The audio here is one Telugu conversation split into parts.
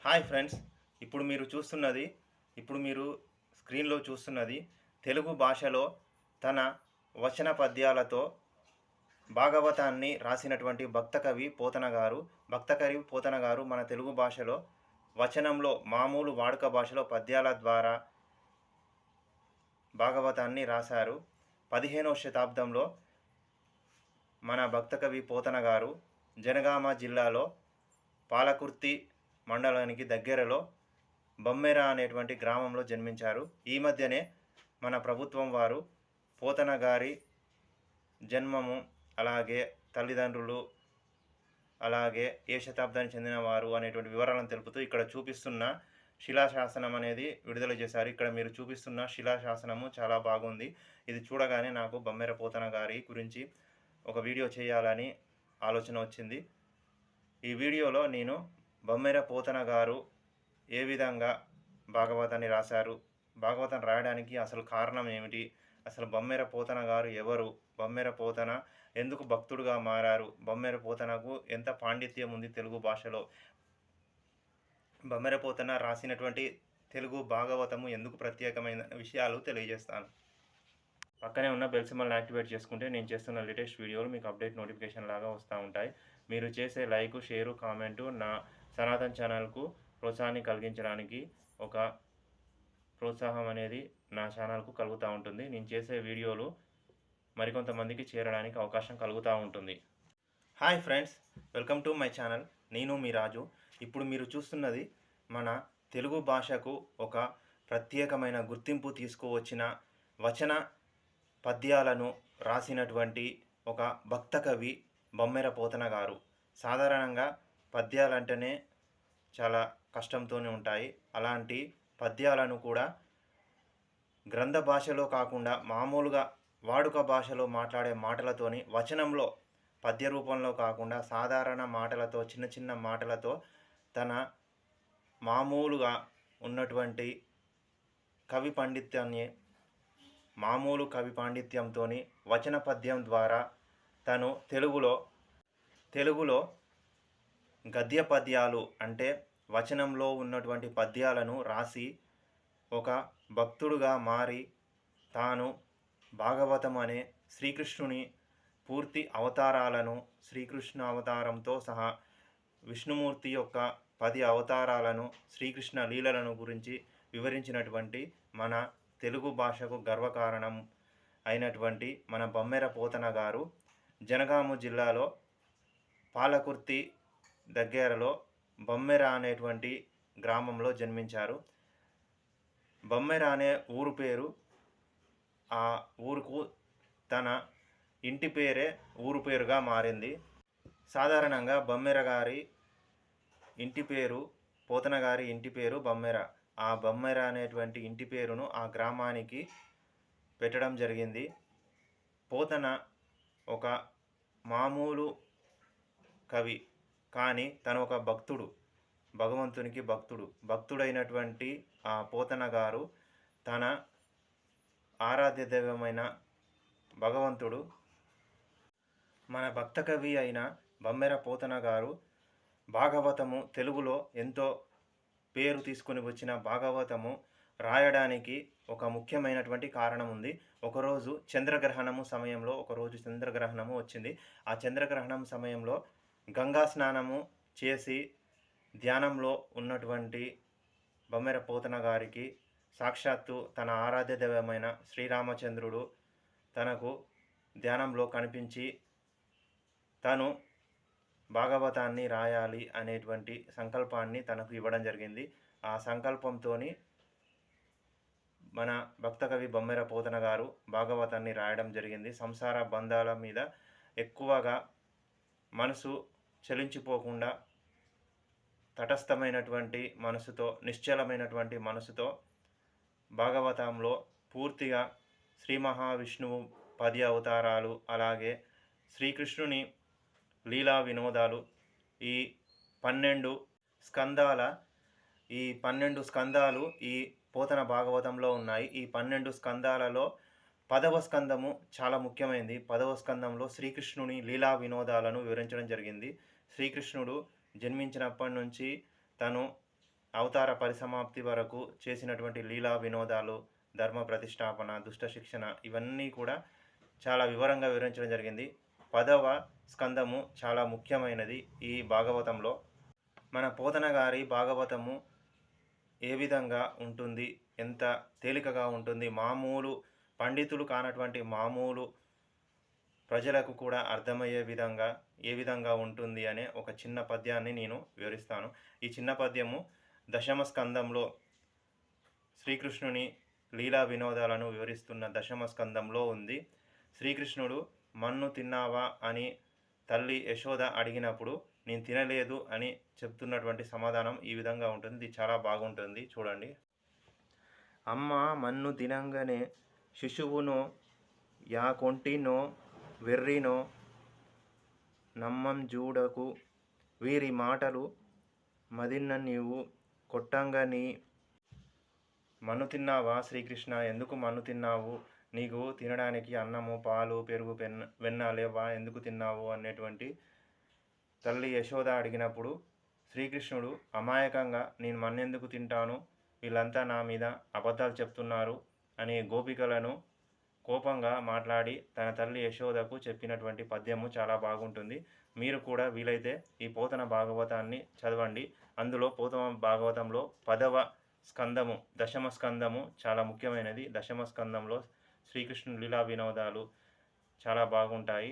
Hi friends. ఇప్పుడు మీరు చూస్తున్నది ఇప్పుడు మీరు స్క్రీన్‌లో చూస్తున్నది తెలుగు భాషలో తన వచన పద్యాలతో భాగవతాన్ని రాసినటువంటి భక్తకవి పోతన గారు. భక్తకవి పోతన గారు మన తెలుగు భాషలో వచనంలో మామూలు వాడుక భాషలో పద్యాల ద్వారా భాగవతాన్ని రాశారు. 15వ శతాబ్దంలో మన భక్తకవి పోతన గారు జనగామ జిల్లాలో పాలకుర్తి మండలానికి దగ్గరలో బమ్మెర అనేటువంటి గ్రామంలో జన్మించారు. ఈ మధ్యనే మన ప్రభుత్వం వారు పోతన గారి జన్మము, అలాగే తల్లిదండ్రులు, అలాగే ఏ శతాబ్దానికి చెందినవారు అనేటువంటి వివరాలను తెలుపుతూ ఇక్కడ చూపిస్తున్న శిలాశాసనం అనేది విడుదల చేశారు. ఇక్కడ మీరు చూపిస్తున్న శిలాశాసనము చాలా బాగుంది. ఇది చూడగానే నాకు బమ్మెర పోతన గారి గురించి ఒక వీడియో చేయాలని ఆలోచన వచ్చింది. ఈ వీడియోలో నేను బమ్మెర పోతన గారు ఏ విధంగా భాగవతాన్ని రాశారు, భాగవతం రాయడానికి అసలు కారణం ఏమిటి, అసలు బమ్మెర పోతన గారు ఎవరు, బమ్మెర పోతన ఎందుకు భక్తుడుగా మారారు, బమ్మెర పోతనకు ఎంత పాండిత్యం ఉంది తెలుగు భాషలో, బమ్మెర పోతన రాసినటువంటి తెలుగు భాగవతము ఎందుకు ప్రత్యేకమైన విషయాలు తెలియజేస్తాను. పక్కనే ఉన్న బెల్ సింబల్ని యాక్టివేట్ చేసుకుంటే నేను చేస్తున్న లేటెస్ట్ వీడియోలు మీకు అప్డేట్ నోటిఫికేషన్ లాగా వస్తూ ఉంటాయి. మీరు చేసే లైకు, షేరు, కామెంటు నా సనాతన్ ఛానల్కు ప్రోత్సాహాన్ని కలిగించడానికి ఒక ప్రోత్సాహం అనేది నా ఛానల్కు కలుగుతూ ఉంటుంది. నేను చేసే వీడియోలు మరికొంతమందికి చేరడానికి అవకాశం కలుగుతూ ఉంటుంది. Hi friends, welcome to my channel. నేను మీ రాజు. ఇప్పుడు మీరు చూస్తున్నది మన తెలుగు భాషకు ఒక ప్రత్యేకమైన గుర్తింపు తీసుకువచ్చిన వచన పద్యాలను రాసినటువంటి ఒక భక్త కవి బమ్మెర పోతన గారు. సాధారణంగా పద్యాలంటేనే చాలా కష్టంతోనే ఉంటాయి. అలాంటి పద్యాలను కూడా గ్రంథ భాషలో కాకుండా మామూలుగా వాడుక భాషలో మాట్లాడే మాటలతోని వచనంలో పద్య రూపంలో కాకుండా సాధారణ మాటలతో, చిన్న చిన్న మాటలతో తన మామూలుగా ఉన్నటువంటి కవి పాండిత్యాన్ని, మామూలు కవి పాండిత్యంతో వచన పద్యం ద్వారా తను తెలుగులో గద్య పద్యాలు అంటే వచనంలో ఉన్నటువంటి పద్యాలను రాసి ఒక భక్తుడుగా మారి తాను భాగవతం అనే శ్రీకృష్ణుని పూర్తి అవతారాలను, శ్రీకృష్ణ అవతారంతో సహా విష్ణుమూర్తి యొక్క 10 అవతారాలను, శ్రీకృష్ణ లీలలను గురించి వివరించినటువంటి మన తెలుగు భాషకు గర్వకారణం అయినటువంటి మన బమ్మెర పోతన గారు జనగామ జిల్లాలో పాలకుర్తి దగ్గరలో బమ్మెర అనేటువంటి గ్రామంలో జన్మించారు. బమ్మెర అనే ఊరు పేరు, ఆ ఊరుకు తన ఇంటి పేరే ఊరు పేరుగా మారింది. సాధారణంగా బమ్మెర గారి ఇంటి పేరు, పోతన గారి ఇంటి పేరు బమ్మెర. ఆ బమ్మెర అనేటువంటి ఇంటి పేరును ఆ గ్రామానికి పెట్టడం జరిగింది. పోతన ఒక మామూలు కవి, కానీ తను ఒక భక్తుడు, భగవంతునికి భక్తుడైనటువంటి ఆ పోతన గారు తన ఆరాధ్య దైవమైన భగవంతుడు మన భక్త కవి అయిన బమ్మెర పోతన గారు భాగవతము తెలుగులో ఎంతో పేరు తీసుకొని వచ్చిన భాగవతము రాయడానికి ఒక ముఖ్యమైనటువంటి కారణం ఉంది. ఒకరోజు చంద్రగ్రహణము వచ్చింది. ఆ చంద్రగ్రహణం సమయంలో గంగా స్నానము చేసి ధ్యానంలో ఉన్నటువంటి బమ్మెర పోతన గారికి సాక్షాత్తు తన ఆరాధ్య దైవమైన శ్రీరామచంద్రుడు తనకు ధ్యానంలో కనిపించి తను భాగవతాన్ని రాయాలి అనేటువంటి సంకల్పాన్ని తనకు ఇవ్వడం జరిగింది. ఆ సంకల్పంతో మన భక్తకవి బమ్మెర పోతన గారు భాగవతాన్ని రాయడం జరిగింది. సంసార బంధాల మీద ఎక్కువగా మనసు చలించిపోకుండా తటస్థమైనటువంటి మనసుతో, నిశ్చలమైనటువంటి మనసుతో భాగవతంలో పూర్తిగా శ్రీ మహావిష్ణువు 10 అవతారాలు, అలాగే శ్రీకృష్ణుని లీలా వినోదాలు, ఈ 12 స్కందాలు ఈ పోతన భాగవతంలో ఉన్నాయి. ఈ 12 స్కందాలలో 10వ స్కందము చాలా ముఖ్యమైనది. 10వ స్కందంలో శ్రీకృష్ణుని లీలా వినోదాలను వివరించడం జరిగింది. శ్రీకృష్ణుడు జన్మించినప్పటి నుంచి తను అవతార పరిసమాప్తి వరకు చేసినటువంటి లీలా వినోదాలు, ధర్మ ప్రతిష్టాపన, దుష్ట శిక్షణ ఇవన్నీ కూడా చాలా వివరంగా వివరించడం జరిగింది. 10వ స్కందము చాలా ముఖ్యమైనది ఈ భాగవతంలో. మన పోతన గారి భాగవతము ఏ విధంగా ఉంటుంది, ఎంత తేలికగా ఉంటుంది, మామూలు పండితులు కానటువంటి మామూలు ప్రజలకు కూడా అర్థమయ్యే విధంగా ఏ విధంగా ఉంటుంది అనే ఒక చిన్న పద్యాన్ని నేను వివరిస్తాను. ఈ చిన్న పద్యము దశమ స్కందంలో శ్రీకృష్ణుని లీలా వినోదాలను వివరిస్తున్న దశమ స్కందంలో ఉంది. శ్రీకృష్ణుడు మన్ను తిన్నావా అని తల్లి యశోద అడిగినప్పుడు నేను తినలేదు అని చెప్తున్నటువంటి సమాధానం ఈ విధంగా ఉంటుంది. ఇది చాలా బాగుంటుంది, చూడండి. అమ్మ మన్ను తినంగానే శిశువునో యా కొంటినో వెర్రినో నమ్మం జూడకు వీరి మాటలు మదిన్న నీవు కొట్టంగా నీ మన్ను తిన్నావా శ్రీకృష్ణ, ఎందుకు మన్ను తిన్నావు, నీకు తినడానికి అన్నము పాలు పెరుగు వెన్న లేవా, ఎందుకు తిన్నావు అనేటువంటి తల్లి యశోద అడిగినప్పుడు శ్రీకృష్ణుడు అమాయకంగా నేను మన్నెందుకు తింటాను, వీళ్ళంతా నా మీద అబద్ధాలు చెప్తున్నారు అని గోపికలను కోపంగా మాట్లాడి తన తల్లి యశోదకు చెప్పినటువంటి పద్యము చాలా బాగుంటుంది. మీరు కూడా వీలైతే ఈ పోతన భాగవతాన్ని చదవండి. అందులో పోతన భాగవతంలో 10వ స్కందము దశమ స్కందము చాలా ముఖ్యమైనది. దశమ స్కందంలో శ్రీకృష్ణుని లీలా వినోదాలు చాలా బాగుంటాయి.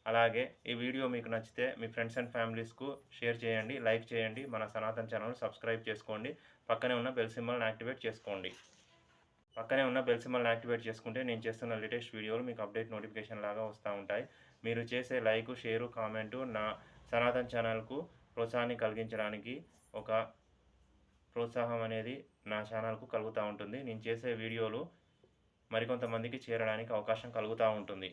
అలాగే ఈ వీడియో మీకు నచ్చితే మీ ఫ్రెండ్స్ అండ్ ఫ్యామిలీస్కు షేర్ చేయండి, లైక్ చేయండి, మన సనాతన్ ఛానల్ సబ్స్క్రైబ్ చేసుకోండి, పక్కనే ఉన్న బెల్ సింబల్ని యాక్టివేట్ చేసుకోండి. పక్కనే ఉన్న బెల్ సింబల్ని యాక్టివేట్ చేసుకుంటే నేను చేస్తున్న లేటెస్ట్ వీడియోలు మీకు అప్డేట్ నోటిఫికేషన్ లాగా వస్తూ ఉంటాయి. మీరు చేసే లైక్, షేరు, కామెంటు నా సనాతన్ ఛానల్కు ప్రోత్సాహాన్ని కలిగించడానికి ఒక ప్రోత్సాహం అనేది నా ఛానల్కు కలుగుతూ ఉంటుంది. నేను చేసే వీడియోలు మరికొంతమందికి చేరడానికి అవకాశం కలుగుతూ ఉంటుంది.